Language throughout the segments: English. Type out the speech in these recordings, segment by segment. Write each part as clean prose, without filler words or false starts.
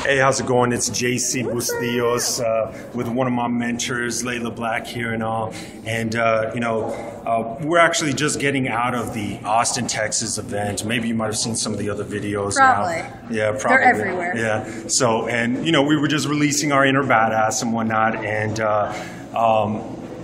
Hey, how's it going? It's JC Bustillos with one of my mentors, Layla Black here and all. And, we're actually just getting out of the Austin, Texas event. Maybe you might have seen some of the other videos. Probably. Now. Yeah, probably. They're everywhere. Yeah. So, and, we were just releasing our inner badass and whatnot. And,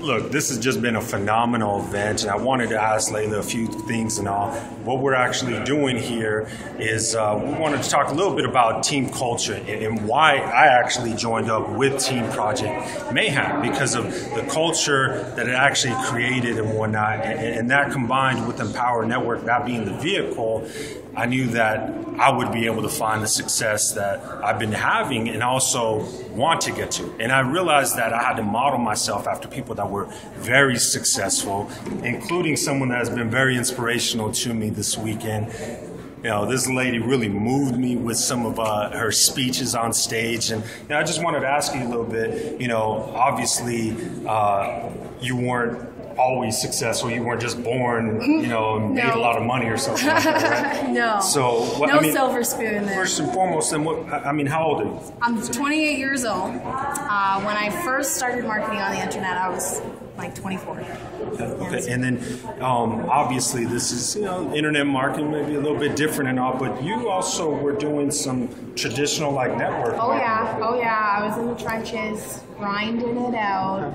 look, this has just been a phenomenal event, and I wanted to ask Layla a few things and all. What we're actually doing here is we wanted to talk a little bit about team culture and why I actually joined up with Team Project Mayhem, because of the culture that it actually created and whatnot, and that combined with Empower Network, that being the vehicle, I knew that I would be able to find the success that I've been having and also want to get to. And I realized that I had to model myself after people that were very successful, including someone that has been very inspirational to me this weekend. This lady really moved me with some of her speeches on stage. And I just wanted to ask you a little bit, obviously you weren't always successful. You weren't just born, and made a lot of money or something like that, right? No. So, silver spoon there. First and foremost, and how old are you? I'm 28 years old. When I first started marketing on the internet, I was like 24. Okay. And then obviously this is, internet marketing, maybe a little bit different and all, but you also were doing some traditional network marketing. Oh yeah. I was in the trenches, grinding it out.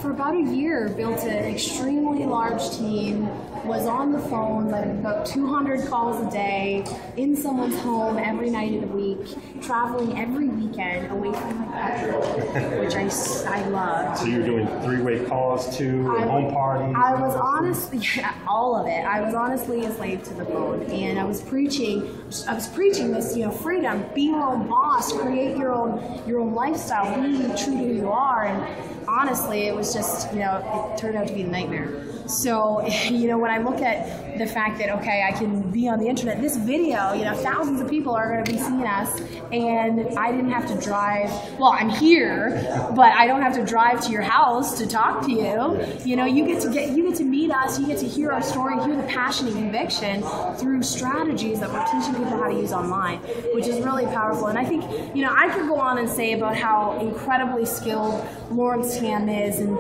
For about a year, built an extremely large team, was on the phone, about 200 calls a day, in someone's home every night of the week, traveling every weekend away from my country, which I loved. So you were doing three-way calls too, home parties? I was honestly, all of it. I was honestly a slave to the phone, and I was preaching this, freedom, be your own boss, create your own lifestyle, be true to who you are, and honestly, it was just, it turned out to be a nightmare. So, when I look at the fact that, okay, I can be on the internet, this video, thousands of people are going to be seeing us, and I didn't have to drive, well, I'm here, but I don't have to drive to your house to talk to you. You get to meet us, you get to hear our story, hear the passion and conviction through strategies that we're teaching people how to use online, which is really powerful. And I think, I could go on and say about how incredibly skilled Lawrence Tan is, and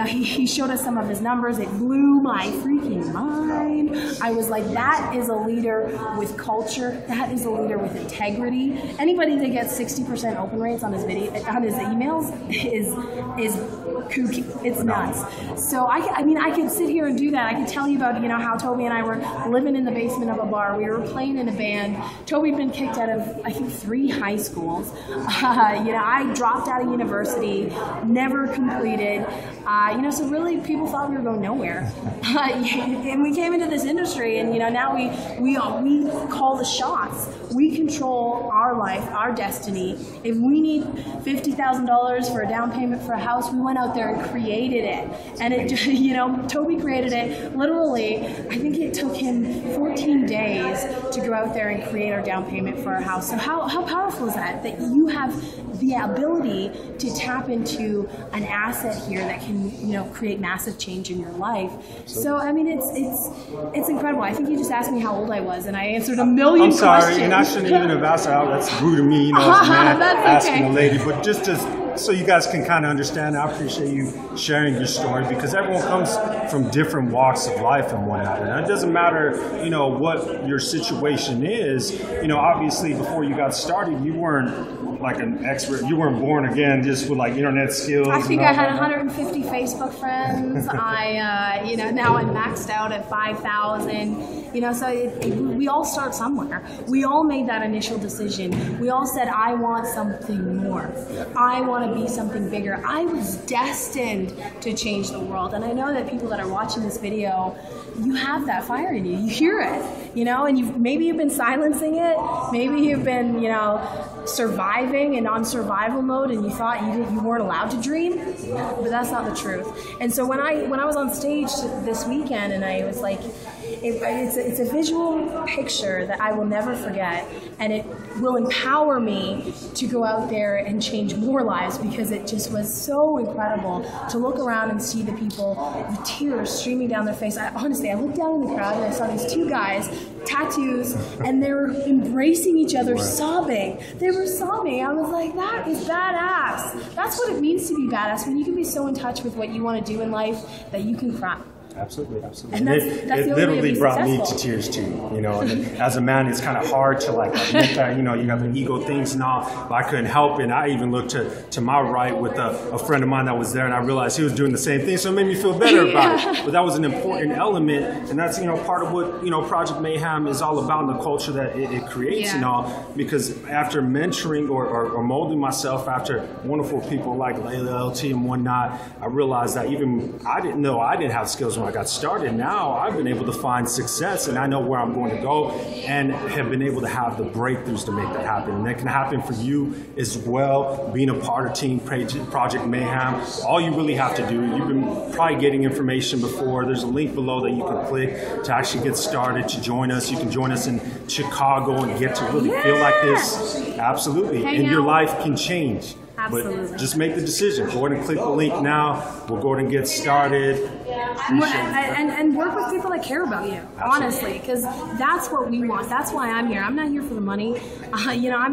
he showed us some of his numbers. It blew my freaking mind. I was like, that is a leader with culture. That is a leader with integrity. Anybody that gets 60% open rates on his emails is kooky. It's nuts. So I could sit here and do that. I could tell you about how Toby and I were living in the basement of a bar. We were playing in a band. Toby'd been kicked out of I think 3 high schools. I dropped out of university, never completed. So really people thought we were going nowhere. And we came into this industry, and now we call the shots. We control our life, our destiny. If we need $50,000 for a down payment for a house, we went out there and created it. And it, Toby created it literally. I think it took him 14 days to go out there and create our down payment for our house. So how powerful is that? That you have the ability to tap into an asset here that can, create massive change in your life. So it's incredible. I think you just asked me how old I was, and I answered a million questions. I'm sorry, and I shouldn't even have asked that. That's rude of me, as a man asking a lady. But just so you guys can kind of understand, I appreciate you sharing your story, because everyone comes from different walks of life and whatnot. And it doesn't matter, what your situation is. Obviously, before you got started, you weren't like an expert. You weren't born again just with internet skills. I think I had 150 Facebook friends. Now I'm maxed out at 5,000. We all start somewhere. We all made that initial decision. We all said, I want something more. I want to be something bigger. I was destined to change the world. And I know that people that are watching this video, you have that fire in you. You hear it, and maybe you've been silencing it. Maybe you've been, surviving and on survival mode, and you thought you weren't allowed to dream, but that's not the truth. And so when I was on stage this weekend, and I was like, it's a visual picture that I will never forget, and it will empower me to go out there and change more lives, because it just was so incredible to look around and see the people with tears streaming down their face. Honestly, I looked down in the crowd and I saw these two guys, tattoos, and they were embracing each other, sobbing. They were sobbing. I was like, that is badass. That's what it means to be badass, when you can be so in touch with what you want to do in life that you can cry. Absolutely, absolutely. And that's it literally brought me to tears too. You know, and as a man, it's kind of hard to like admit that. You know, you have the ego things and all, but I couldn't help it. And I even looked to my right with a friend of mine that was there, and I realized he was doing the same thing, so it made me feel better about it. But that was an important element, and that's, you know, part of what, you know, Project Mayhem is all about, and the culture that it creates and all. Because after mentoring or molding myself after wonderful people like Layla, LT, and whatnot, I realized that even I didn't know I didn't have skills when I got started. Now I've been able to find success, and I know where I'm going to go, and have been able to have the breakthroughs to make that happen. And that can happen for you as well, being a part of Team Project Mayhem. All you really have to do, you've been probably getting information before, there's a link below that you can click to actually get started, to join us. You can join us in Chicago and get to really feel like this. Absolutely. And your life can change. Absolutely. But just make the decision. Go ahead and click the link now. We'll go ahead and get started. And work with people that care about you, honestly, because that's what we want. That's why I'm here. I'm not here for the money. You know, I'm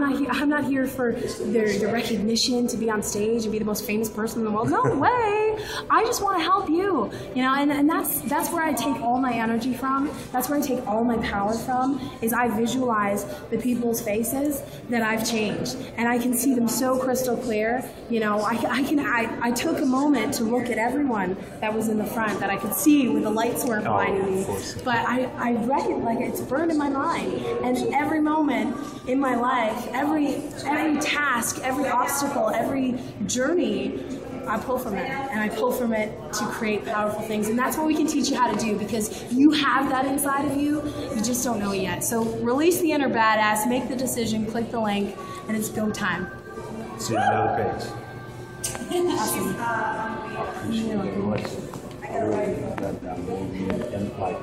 not here for the recognition, to be on stage and be the most famous person in the world. No way. I just want to help you. You know, and that's where I take all my energy from. That's where I take all my power from. Is I visualize the people's faces that I've changed, and I can see them so crystal clear. You know, I took a moment to look at everyone that was in the front that I could see when the lights weren't blinding me. But I read it like it's burned in my mind. And every moment in my life, every task, every obstacle, every journey, I pull from it, and I pull from it to create powerful things. And that's what we can teach you how to do, because you have that inside of you. You just don't know it yet. So release the inner badass, make the decision, click the link, and it's go time. See you on the other page. Awesome. Appreciate it very much. And like,